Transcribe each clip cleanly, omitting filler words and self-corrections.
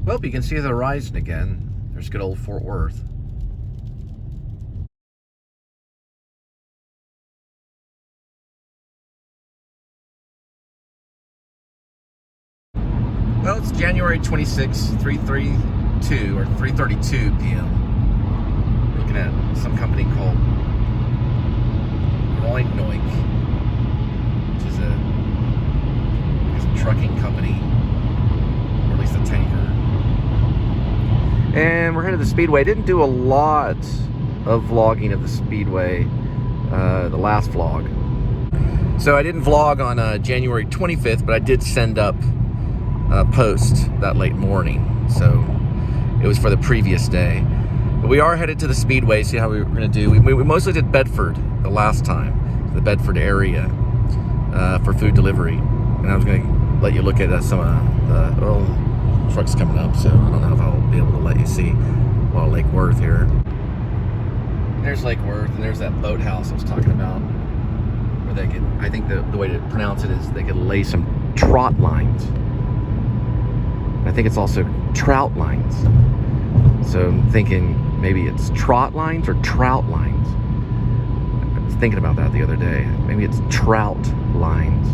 Well, you can see the horizon again. There's good old Fort Worth. Well, it's January 26th, 3:32 or 3:32 p.m. We're looking at some company called Roanoke, which is a trucking company, or at least a tanker. And we're headed to the Speedway. Didn't do a lot of vlogging of the Speedway, the last vlog. So I didn't vlog on January 25th, but I did send up a post that late morning. So it was for the previous day. But we are headed to the Speedway, see how we're going to do. We mostly did Bedford the last time, the Bedford area, for food delivery. And I was going to let you look at some of the trucks coming up, so I don't know if I'll be able to let you see Lake Worth here. There's Lake Worth, and there's that boathouse I was talking about, where they could, I think the way to pronounce it is they could lay some trot lines. I think it's also trout lines. So I'm thinking maybe it's trot lines or trout lines. I was thinking about that the other day. Maybe it's trout lines.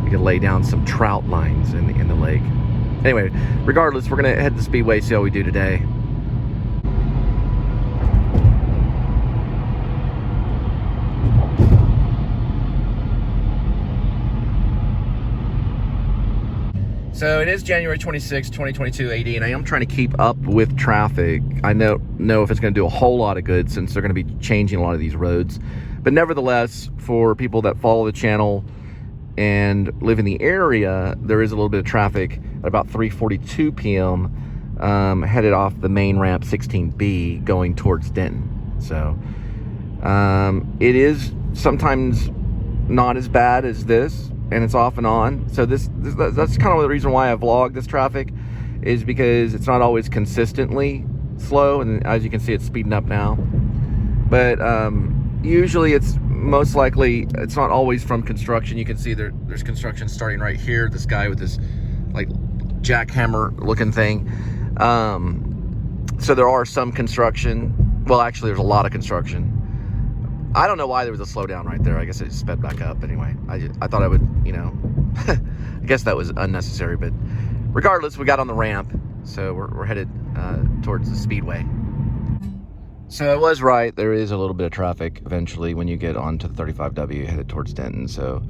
You could lay down some trout lines in the lake. Anyway, regardless, we're gonna head to the Speedway, see how we do today. So it is January 26, 2022 AD, and I am trying to keep up with traffic. I know if it's gonna do a whole lot of good since they're gonna be changing a lot of these roads. But nevertheless, for people that follow the channel and live in the area, there is a little bit of traffic at about 3:42 p.m. Headed off the main ramp 16B going towards Denton. So it is sometimes not as bad as this, and it's off and on. So that's kind of the reason why I vlog this traffic, is because it's not always consistently slow, and as you can see, it's speeding up now. But usually it's most likely, it's not always from construction. You can see there's construction starting right here. This guy with this like jackhammer looking thing. So there are some construction. Well, actually there's a lot of construction. I don't know why there was a slowdown right there. I guess it sped back up anyway. I thought I would, I guess that was unnecessary, but regardless, we got on the ramp. So we're headed towards the Speedway. So I was right, there is a little bit of traffic eventually when you get onto the 35W headed towards Denton. So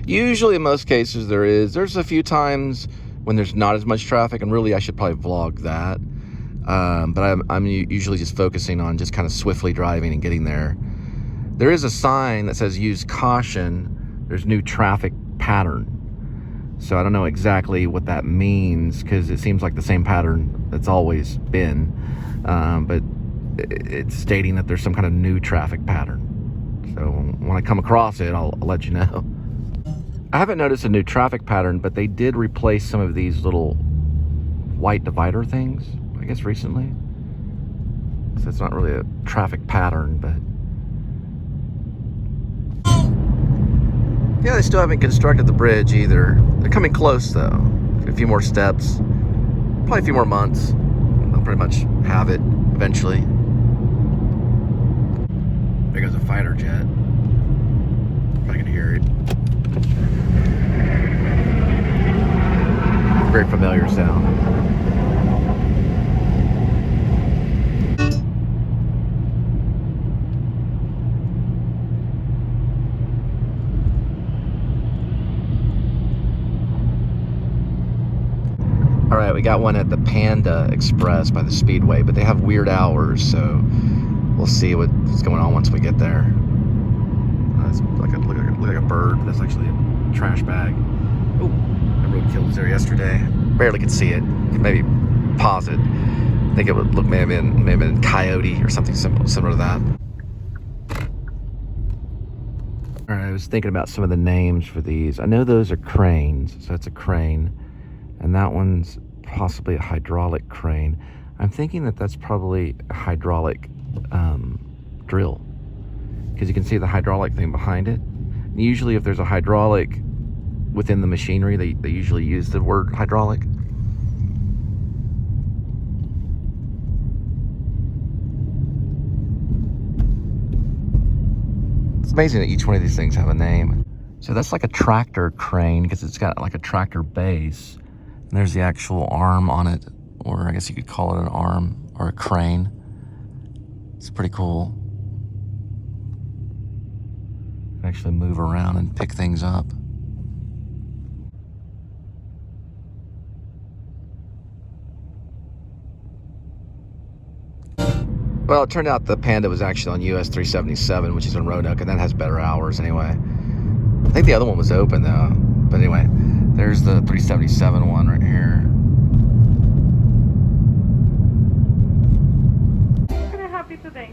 usually in most cases there's a few times when there's not as much traffic, and really I should probably vlog that. But I'm usually just focusing on just kind of swiftly driving and getting there. There is a sign that says use caution. There's new traffic pattern. So I don't know exactly what that means, because it seems like the same pattern that's always been. But it's stating that there's some kind of new traffic pattern. So when I come across it, I'll let you know. I haven't noticed a new traffic pattern, but they did replace some of these little white divider things, I guess, recently. So it's not really a traffic pattern, but yeah, they still haven't constructed the bridge either. They're coming close though. A few more steps, probably a few more months. They'll pretty much have it eventually. There goes a fighter jet. If I can hear it. Very familiar sound. All right, we got one at the Panda Express by the Speedway, but they have weird hours, so we'll see what's going on once we get there. It's look like a bird, but that's actually a trash bag. Oh, a roadkill was there yesterday. Barely could see it. Maybe pause it. I think it would look may have been coyote or something similar to that. All right, I was thinking about some of the names for these. I know those are cranes, so that's a crane. And that one's possibly a hydraulic crane. I'm thinking that that's probably a hydraulic drill, because you can see the hydraulic thing behind it. And usually if there's a hydraulic within the machinery, they usually use the word hydraulic. It's amazing that each one of these things have a name. So that's like a tractor crane because it's got like a tractor base. And there's the actual arm on it, or I guess you could call it an arm or a crane. It's pretty cool. You can actually move around and pick things up. Well, it turned out the Panda was actually on US 377, which is in Roanoke, and that has better hours anyway. I think the other one was open though. But anyway, there's the 377 one right here. How can I help you today?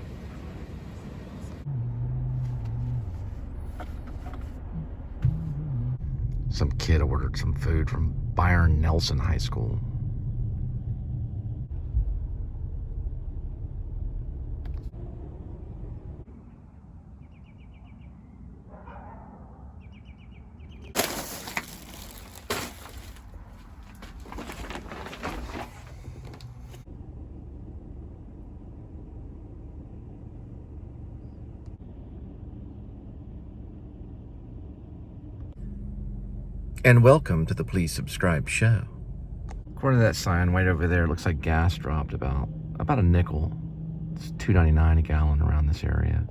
Some kid ordered some food from Byron Nelson High School. And welcome to the Please Subscribe show. According to that sign right over there, it looks like gas dropped about a nickel. It's $2.99 a gallon around this area.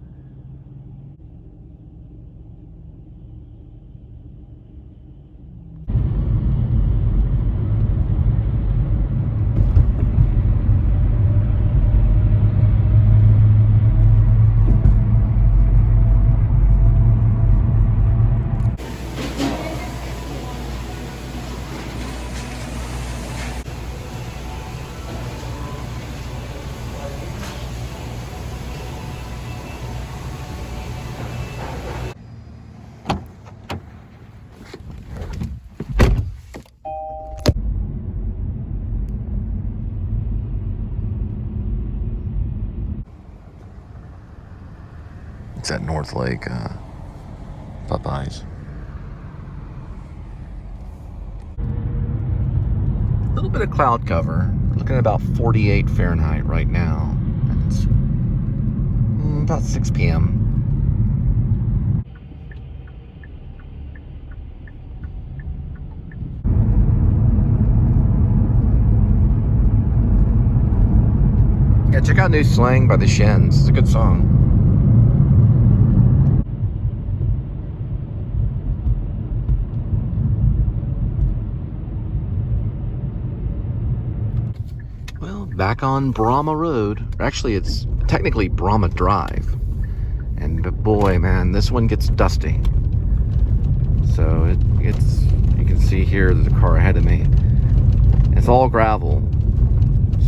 It's at Northlake Popeyes. A little bit of cloud cover. Looking at about 48 Fahrenheit right now. And it's about 6 p.m. Yeah, check out New Slang by the Shins. It's a good song. Well, back on Brahma Road. Actually, it's technically Brahma Drive. And boy, man, this one gets dusty. So it's, you can see here there's a car ahead of me. It's all gravel.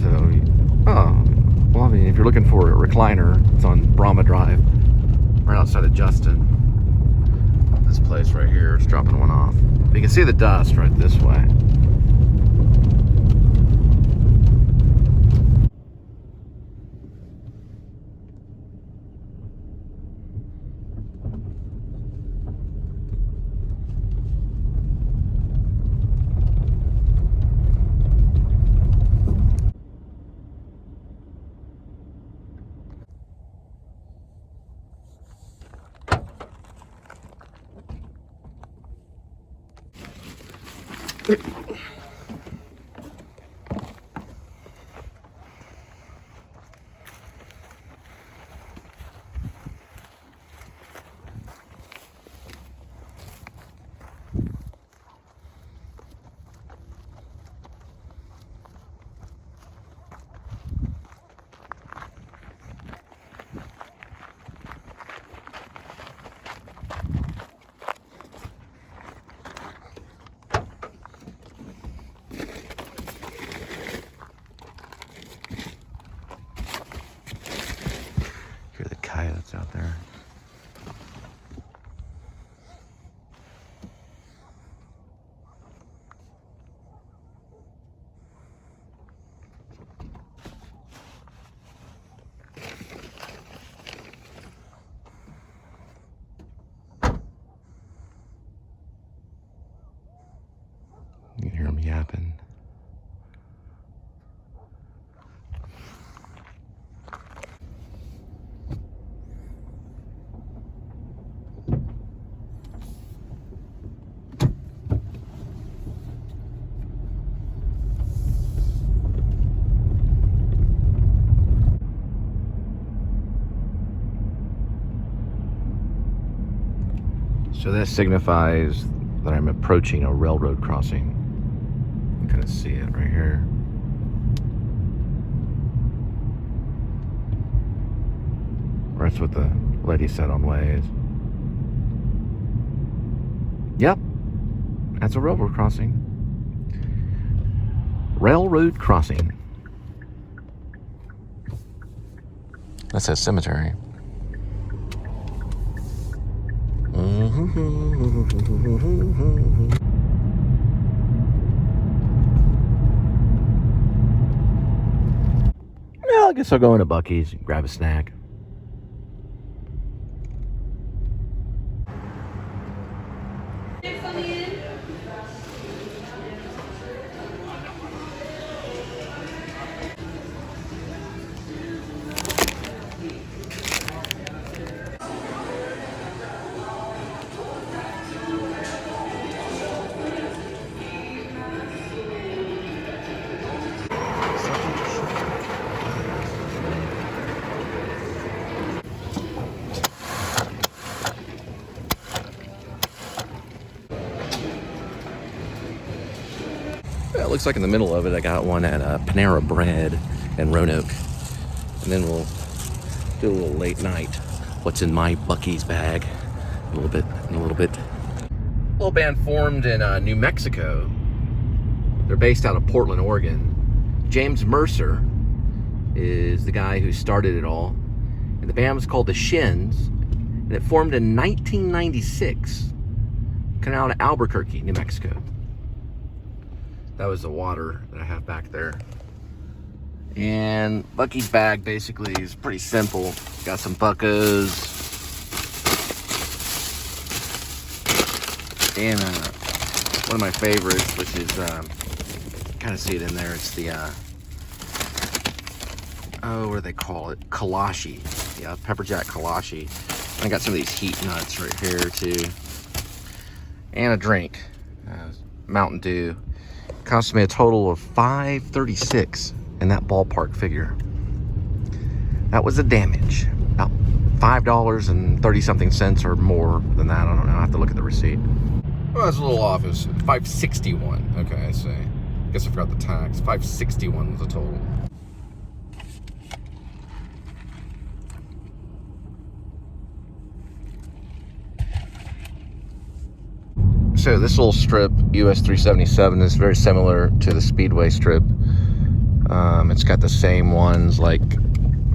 So, oh, well, I mean, if you're looking for a recliner, it's on Brahma Drive, right outside of Justin. This place right here is dropping one off. But you can see the dust right this way. So that signifies that I'm approaching a railroad crossing. You can kind of see it right here. Or that's what the lady said on Waze. Yep, that's a railroad crossing. Railroad crossing. That says cemetery. Well, I guess I'll go into Buc-ee's and grab a snack. Well, it looks like in the middle of it, I got one at Panera Bread in Roanoke. And then we'll do a little late night. What's in my Buc-ee's bag? A little bit. A little band formed in New Mexico. They're based out of Portland, Oregon. James Mercer is the guy who started it all. And the band was called the Shins. And it formed in 1996. Coming out of Albuquerque, New Mexico. That was the water that I have back there. And Buc-ee's bag basically is pretty simple. Got some Buccos. And one of my favorites, which is, kind of see it in there. It's the, what do they call it? Kalashi. Yeah, pepper jack kalashi. I got some of these heat nuts right here too. And a drink. Mountain Dew. Cost me a total of $5.36 in that ballpark figure. That was the damage. About $5.30 something cents or more than that. I don't know. I have to look at the receipt. Well, that's a little off. It's $5.61. Okay, I see. Guess I forgot the tax. $5.61 was the total. So this little strip, US 377, is very similar to the Speedway strip. It's got the same ones, like,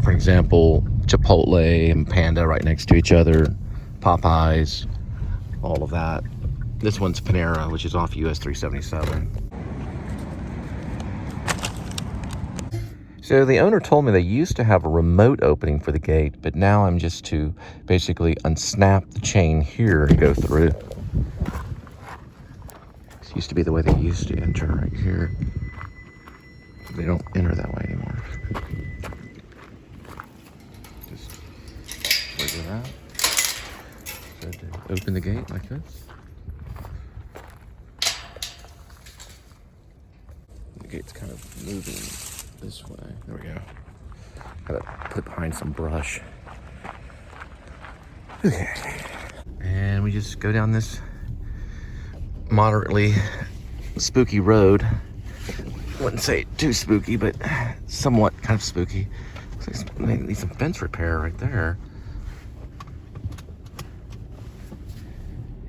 for example, Chipotle and Panda right next to each other, Popeyes, all of that. This one's Panera, which is off US 377. So the owner told me they used to have a remote opening for the gate, but now I'm just to basically unsnap the chain here to go through. This used to be the way they used to enter right here. They don't enter that way anymore. Just wiggle it out. So to open the gate like this. The gate's kind of moving this way. There we go. Gotta put it behind some brush. Okay. And we just go down this moderately spooky road. Wouldn't say too spooky, but somewhat kind of spooky. Looks like they need some fence repair right there.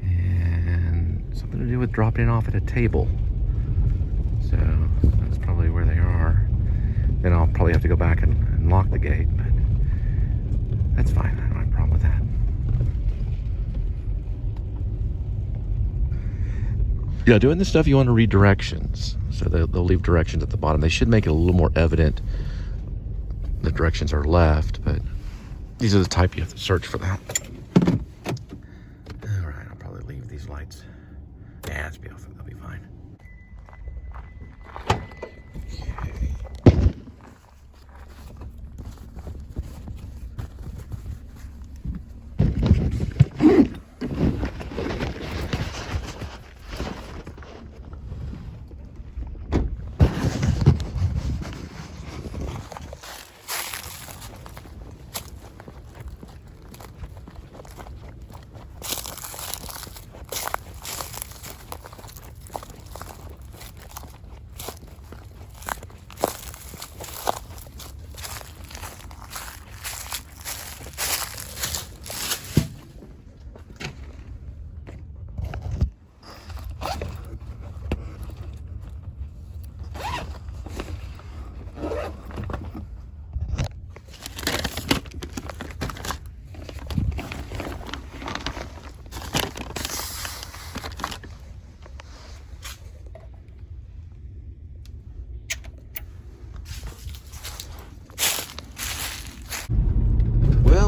And something to do with dropping off at a table. So that's probably where they are. Then I'll probably have to go back and lock the gate, but that's fine. I don't have a problem with that. Yeah, doing this stuff, you want to read directions. So they'll leave directions at the bottom. They should make it a little more evident the directions are left, but these are the type you have to search for that. All right, I'll probably leave these lights. Yeah, it's beautiful. They'll be fine.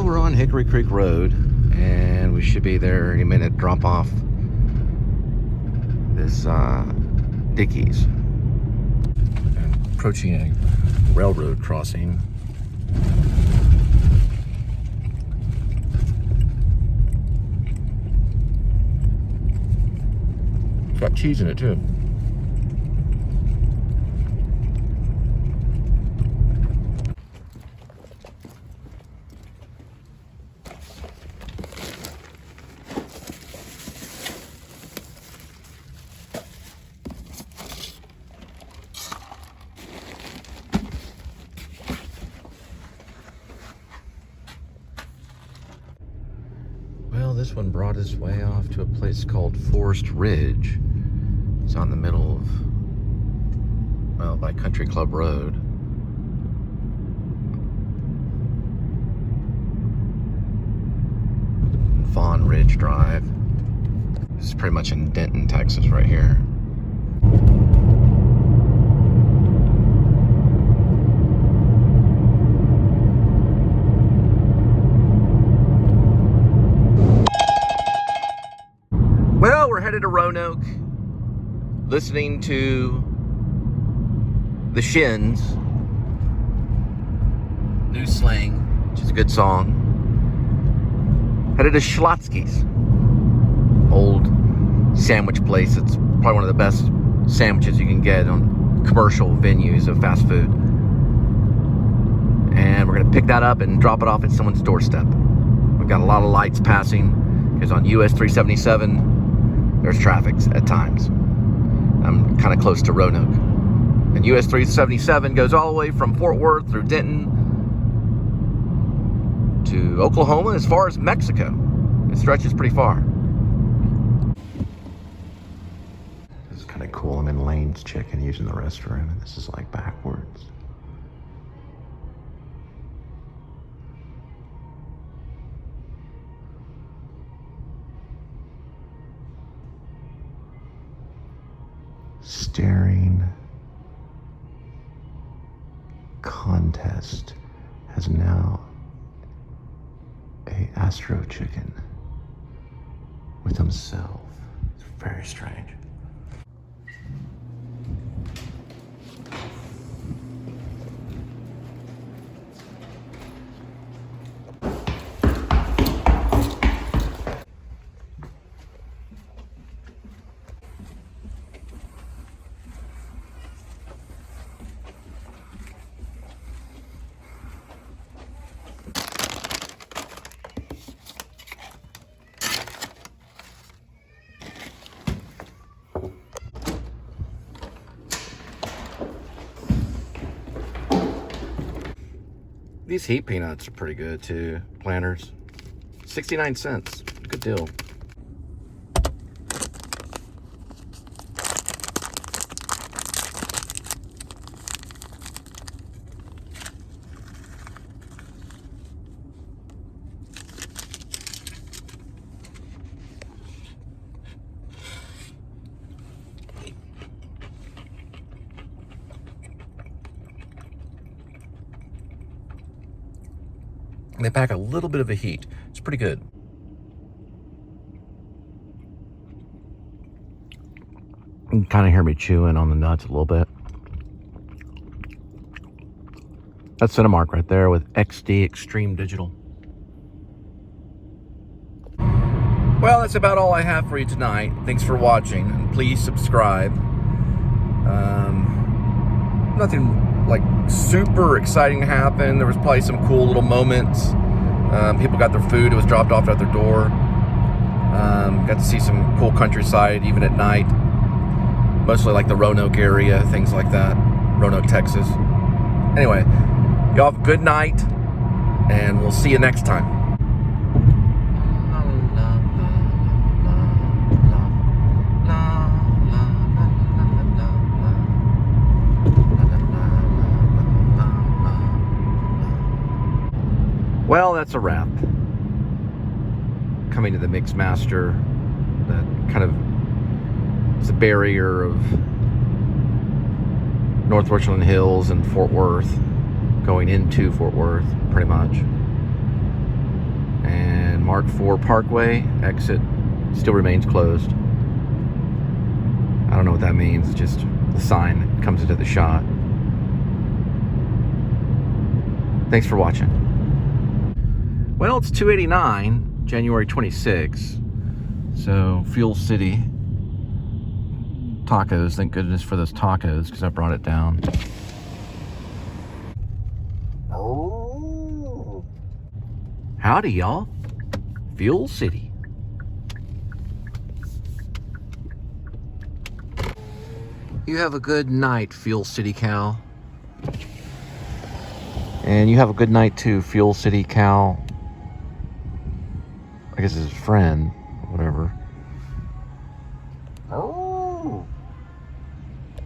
we're on Hickory Creek Road, and we should be there any minute. Drop off this Dickies. And approaching a railroad crossing. It's got cheese in it too. Well, this one brought us way off to a place called Forest Ridge. It's on the middle of, well, by Country Club Road. Fawn Ridge Drive. This is pretty much in Denton, Texas, right here. Well, we're headed to Roanoke, listening to the Shins, new Slang, which is a good song. Headed to Schlotzsky's, old sandwich place. It's probably one of the best sandwiches you can get on commercial venues of fast food. And we're gonna pick that up and drop it off at someone's doorstep. We've got a lot of lights passing, because on US 377, there's traffic at times. I'm kind of close to Roanoke. And US 377 goes all the way from Fort Worth through Denton to Oklahoma, as far as Mexico. It stretches pretty far. This is kind of cool. I'm in Lane's Chicken using the restroom, and this is like backwards. Staring contest has now a Astro Chicken with himself. It's very strange. These heat peanuts are pretty good too, Planters. 69 cents, good deal. And they pack a little bit of a heat. It's pretty good. You can kind of hear me chewing on the nuts a little bit. That's Cinemark right there with XD, Extreme Digital. Well, that's about all I have for you tonight. Thanks for watching, and please subscribe. Nothing like super exciting happened. There was probably some cool little moments. People got their food. It was dropped off at their door. Got to see some cool countryside even at night. Mostly like the Roanoke area, things like that. Roanoke, Texas. Anyway, y'all have a good night, and we'll see you next time. Well, that's a wrap. Coming to the Mix Master, that kind of is a barrier of North Richland Hills and Fort Worth, going into Fort Worth, pretty much. And Mark IV Parkway exit still remains closed. I don't know what that means. It's just the sign that comes into the shot. Thanks for watching. Well, it's 289, January 26. So, Fuel City. Tacos. Thank goodness for those tacos, because I brought it down. Oh. Howdy, y'all. Fuel City. You have a good night, Fuel City Cal. And you have a good night too, Fuel City Cal. I guess his friend, whatever. Oh.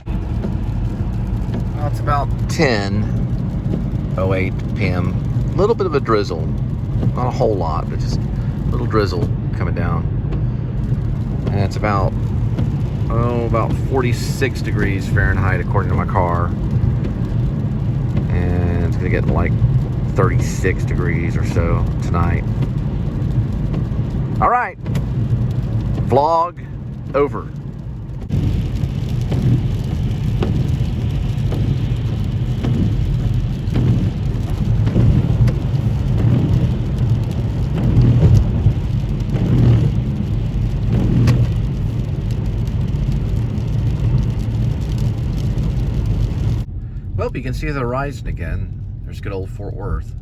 Well, it's about 10:08 p.m. A little bit of a drizzle. Not a whole lot, but just a little drizzle coming down. And it's about 46 degrees Fahrenheit according to my car. And it's gonna get like 36 degrees or so tonight. All right, vlog over. Well, you can see the horizon again. There's good old Fort Worth.